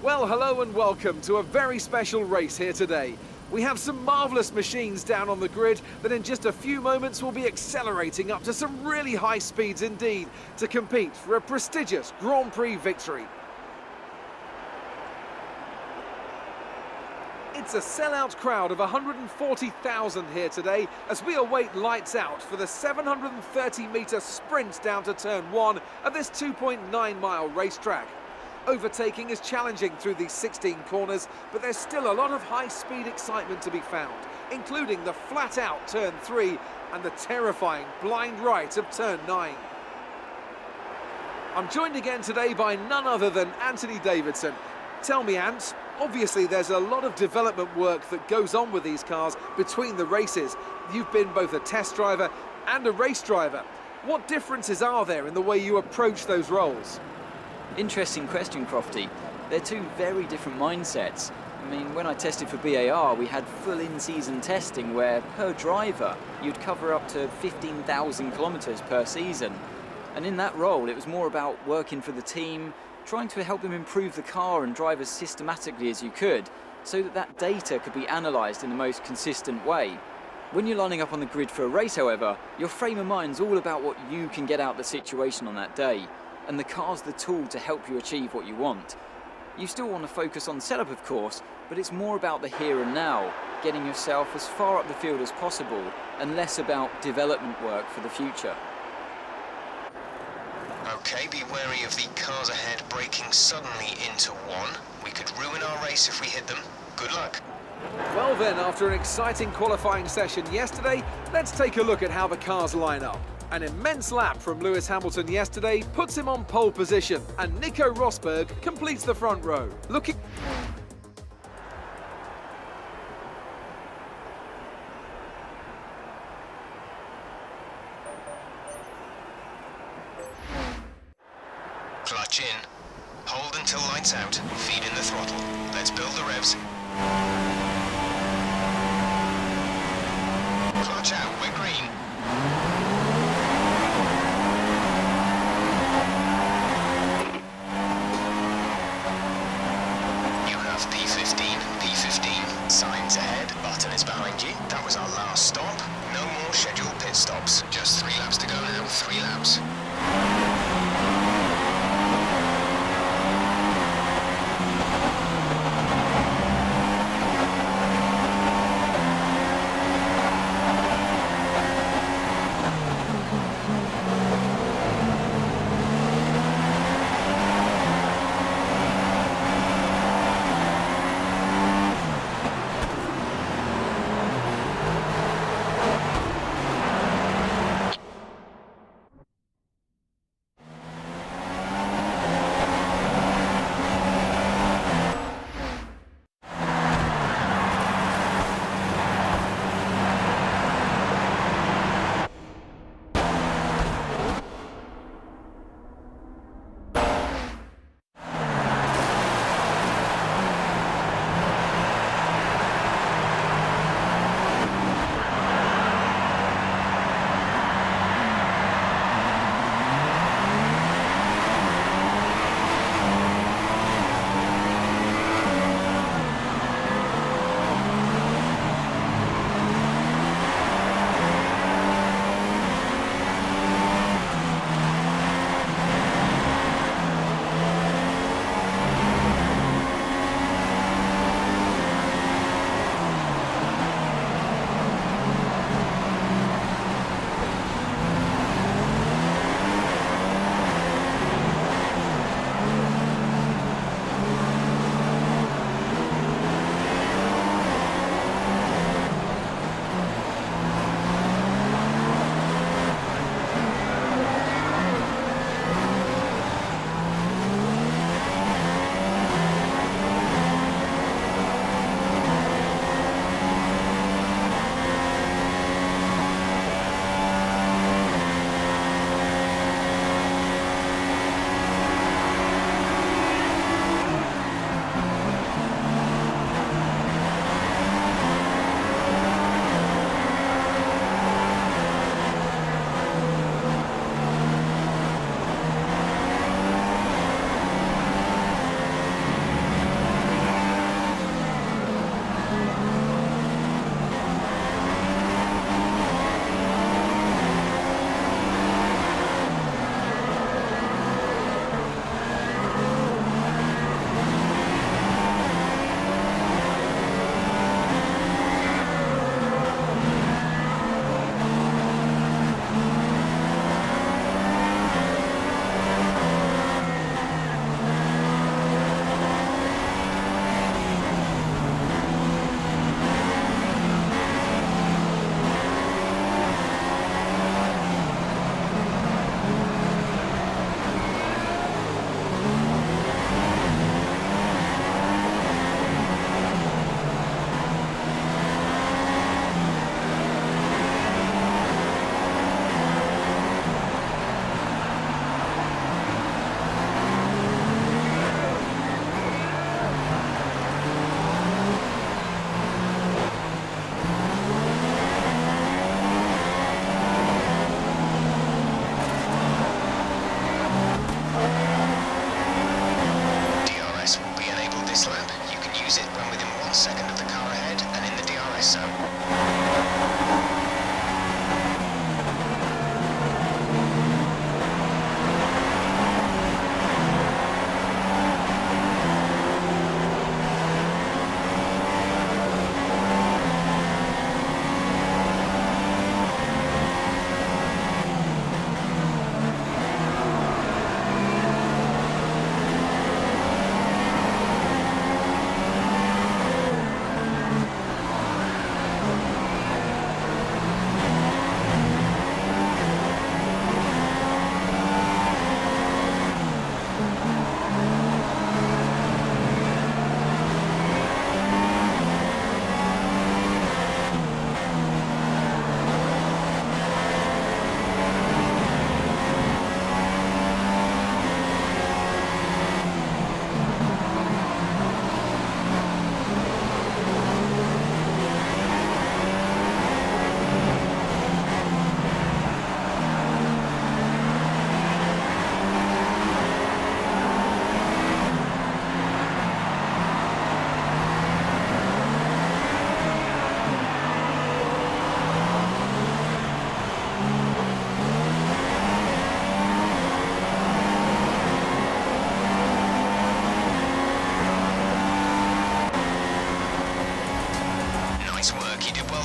Well, hello and welcome to a very special race here today. We have some marvellous machines down on the grid that in just a few moments will be accelerating up to some really high speeds indeed to compete for a prestigious Grand Prix victory. It's a sellout crowd of 140,000 here today as we await lights out for the 730-metre sprint down to turn 1 of this 2.9-mile racetrack. Overtaking is challenging through these 16 corners, but there's still a lot of high-speed excitement to be found, including the flat-out turn 3 and the terrifying blind right of turn 9. I'm joined again today by none other than Anthony Davidson. Tell me, Ant, obviously there's a lot of development work that goes on with these cars between the races. You've been both a test driver and a race driver. What differences are there in the way you approach those roles? Interesting question, Crofty. They're two very different mindsets. I mean, when I tested for BAR, we had full in-season testing where, per driver, you'd cover up to 15,000 kilometres per season. And in that role, it was more about working for the team, trying to help them improve the car and drive as systematically as you could, so that that data could be analysed in the most consistent way. When you're lining up on the grid for a race, however, your frame of mind's all about what you can get out of the situation on that day, and the car's the tool to help you achieve what you want. You still want to focus on setup, of course, but it's more about the here and now, getting yourself as far up the field as possible, and less about development work for the future. Okay, be wary of the cars ahead braking suddenly into one. We could ruin our race if we hit them. Good luck. Well then, after an exciting qualifying session yesterday, let's take a look at how the cars line up. An immense lap from Lewis Hamilton yesterday puts him on pole position, and Nico Rosberg completes the front row. Clutch in. Hold until lights out. Feed in the throttle. Let's build the revs. Clutch out. We're green. Signs ahead, button is behind you. That was our last stop. No more scheduled pit stops. Just 3 laps to go now, 3 laps.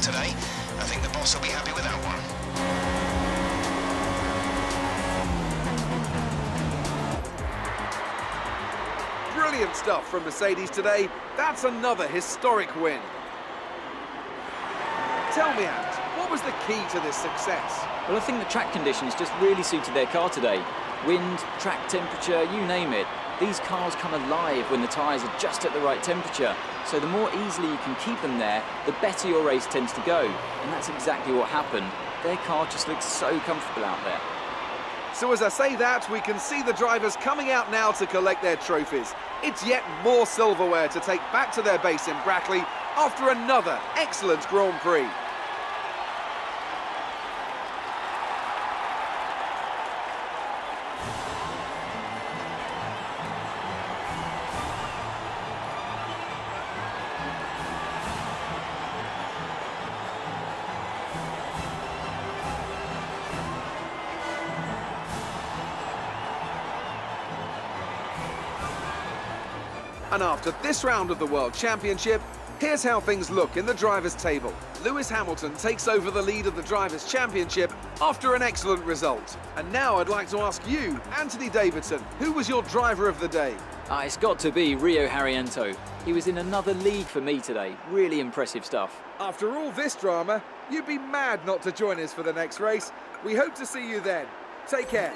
today. I think the boss will be happy with that one. Brilliant stuff from Mercedes today. That's another historic win. Tell me, Ant, what was the key to this success? Well, I think the track conditions just really suited their car today. Wind, track temperature, you name it. These cars come alive when the tyres are just at the right temperature. So the more easily you can keep them there, the better your race tends to go. And that's exactly what happened. Their car just looks so comfortable out there. So as I say that, we can see the drivers coming out now to collect their trophies. It's yet more silverware to take back to their base in Brackley after another excellent Grand Prix. And after this round of the World Championship, here's how things look in the drivers' table. Lewis Hamilton takes over the lead of the Drivers' Championship after an excellent result. And now I'd like to ask you, Anthony Davidson, who was your driver of the day? It's got to be Rio Haryanto. He was in another league for me today. Really impressive stuff. After all this drama, you'd be mad not to join us for the next race. We hope to see you then. Take care.